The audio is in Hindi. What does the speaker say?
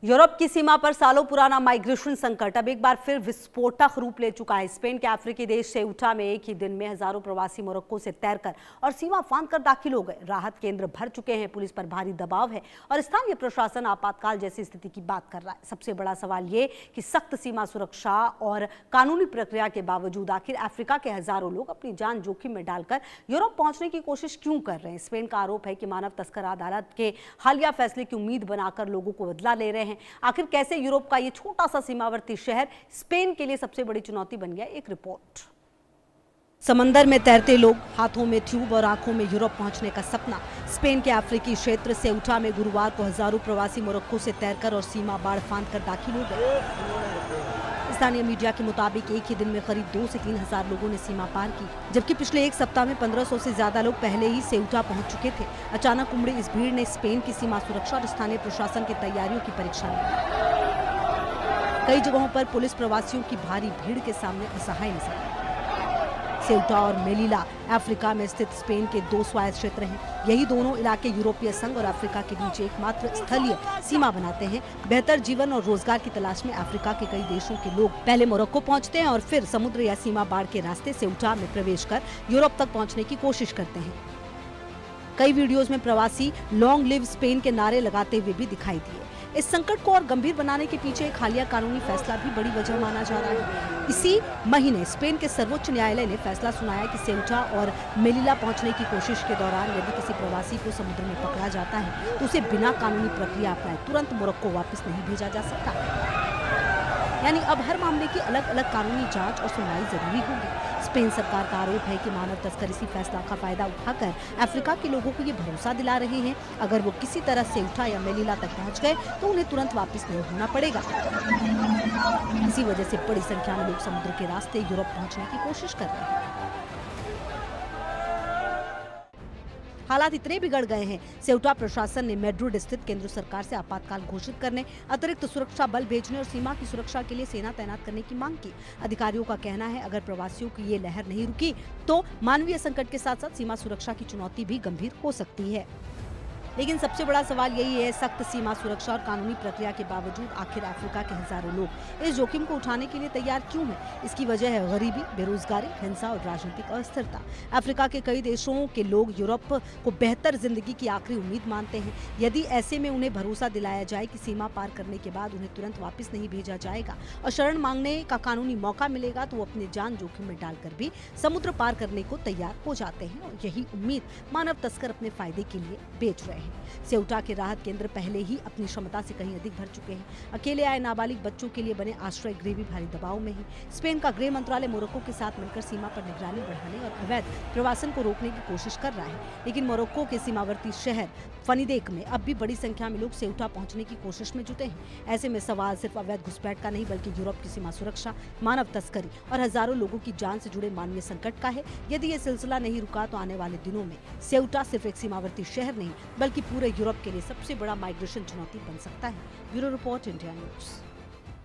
यूरोप की सीमा पर सालों पुराना माइग्रेशन संकट अब एक बार फिर विस्फोटक रूप ले चुका है। स्पेन के अफ्रीकी देश सेउटा में एक ही दिन में हजारों प्रवासी मोरक्को से तैरकर और सीमा फांदकर दाखिल हो गए। राहत केंद्र भर चुके हैं, पुलिस पर भारी दबाव है और स्थानीय प्रशासन आपातकाल जैसी स्थिति की बात कर रहा है। सबसे बड़ा सवाल ये कि सख्त सीमा सुरक्षा और कानूनी प्रक्रिया के बावजूद आखिर अफ्रीका के हजारों लोग अपनी जान जोखिम में डालकर यूरोप पहुंचने की कोशिश क्यों कर रहे हैं। स्पेन का आरोप है कि मानव तस्कर अदालत के हालिया फैसले की उम्मीद बनाकर लोगों को बदला ले रहे हैं। आखिर कैसे यूरोप का ये छोटा सा सीमावर्ती शहर स्पेन के लिए सबसे बड़ी चुनौती बन गया, एक रिपोर्ट। समंदर में तैरते लोग, हाथों में ट्यूब और आंखों में यूरोप पहुंचने का सपना। स्पेन के अफ्रीकी क्षेत्र सेउटा में गुरुवार को हजारों प्रवासी मोरक्को से तैरकर और सीमा बाढ़ फांदकर दाखिल हो गए। स्थानीय मीडिया के मुताबिक एक ही दिन में करीब 2 से 3 हजार लोगों ने सीमा पार की, जबकि पिछले एक सप्ताह में 1500 से ज्यादा लोग पहले ही सेउटा पहुंच चुके थे। अचानक उमड़ी इस भीड़ ने स्पेन की सीमा सुरक्षा और स्थानीय प्रशासन की तैयारियों की परीक्षा ली। कई जगहों पर पुलिस प्रवासियों की भारी भीड़ के सामने असहाय नजर आई। सेउटा और मेलिला अफ्रीका में स्थित स्पेन के 2 स्वायत्त क्षेत्र हैं। यही दोनों इलाके यूरोपीय संघ और अफ्रीका के बीच एकमात्र स्थलीय सीमा बनाते हैं। बेहतर जीवन और रोजगार की तलाश में अफ्रीका के कई देशों के लोग पहले मोरक्को पहुंचते हैं और फिर समुद्र या सीमा बाढ़ के रास्ते सेउटा में प्रवेश कर यूरोप तक पहुंचने की कोशिश करते हैं। कई वीडियोज में प्रवासी लॉन्ग लिव स्पेन के नारे लगाते हुए भी दिखाई दिए। इस संकट को और गंभीर बनाने के पीछे एक हालिया कानूनी फैसला भी बड़ी वजह माना जा रहा है। इसी महीने स्पेन के सर्वोच्च न्यायालय ने फैसला सुनाया कि सेउटा और मेलिला पहुंचने की कोशिश के दौरान यदि किसी प्रवासी को समुद्र में पकड़ा जाता है तो उसे बिना कानूनी प्रक्रिया अपनाए तुरंत मोरक्को वापस नहीं भेजा जा सकता। यानी अब हर मामले की अलग अलग कानूनी जांच और सुनवाई जरूरी होगी। स्पेन सरकार का आरोप है कि मानव तस्कर इसी फैसला का फायदा उठाकर अफ्रीका के लोगों को ये भरोसा दिला रहे हैं अगर वो किसी तरह सेउटा या मेलिला तक पहुंच गए तो उन्हें तुरंत वापस नहीं होना पड़ेगा। इसी वजह से बड़ी संख्या में लोग समुद्र के रास्ते यूरोप पहुंचने की कोशिश कर रहे हैं। हालात इतने बिगड़ गए हैं, सेउटा प्रशासन ने मैड्रिड स्थित केंद्र सरकार से आपातकाल घोषित करने, अतिरिक्त सुरक्षा बल भेजने और सीमा की सुरक्षा के लिए सेना तैनात करने की मांग की। अधिकारियों का कहना है अगर प्रवासियों की ये लहर नहीं रुकी तो मानवीय संकट के साथ साथ सीमा सुरक्षा की चुनौती भी गंभीर हो सकती है। लेकिन सबसे बड़ा सवाल यही है, सख्त सीमा सुरक्षा और कानूनी प्रक्रिया के बावजूद आखिर अफ्रीका के हजारों लोग इस जोखिम को उठाने के लिए तैयार क्यों हैं? इसकी वजह है गरीबी, बेरोजगारी, हिंसा और राजनीतिक अस्थिरता। अफ्रीका के कई देशों के लोग यूरोप को बेहतर जिंदगी की आखिरी उम्मीद मानते हैं। यदि ऐसे में उन्हें भरोसा दिलाया जाए कि सीमा पार करने के बाद उन्हें तुरंत वापस नहीं भेजा जाएगा और शरण मांगने का कानूनी मौका मिलेगा तो वो अपनी जान जोखिम में डालकर भी समुद्र पार करने को तैयार हो जाते हैं और यही उम्मीद मानव तस्कर अपने फायदे के लिए बेच रहे हैं। सेउटा के राहत केंद्र पहले ही अपनी क्षमता से कहीं अधिक भर चुके हैं। अकेले आए नाबालिग बच्चों के लिए बने आश्रय गृह भी भारी दबाव में है। स्पेन का गृह मंत्रालय मोरक्को के साथ मिलकर सीमा पर निगरानी बढ़ाने और अवैध प्रवासन को रोकने की कोशिश कर रहा है, लेकिन मोरक्को के सीमावर्ती शहर फनीदेक में अब भी बड़ी संख्या में लोग सेउटा पहुंचने की कोशिश में जुटे हैं। ऐसे में सवाल सिर्फ अवैध घुसपैठ का नहीं बल्कि यूरोप की सीमा सुरक्षा, मानव तस्करी और हजारों लोगों की जान से जुड़े मानवीय संकट का है। यदि ये सिलसिला नहीं रुका तो आने वाले दिनों में सेउटा सिर्फ एक सीमावर्ती शहर नहीं बल्कि पूरे यूरोप के लिए सबसे बड़ा माइग्रेशन चुनौती बन सकता है। Bureau report, India news.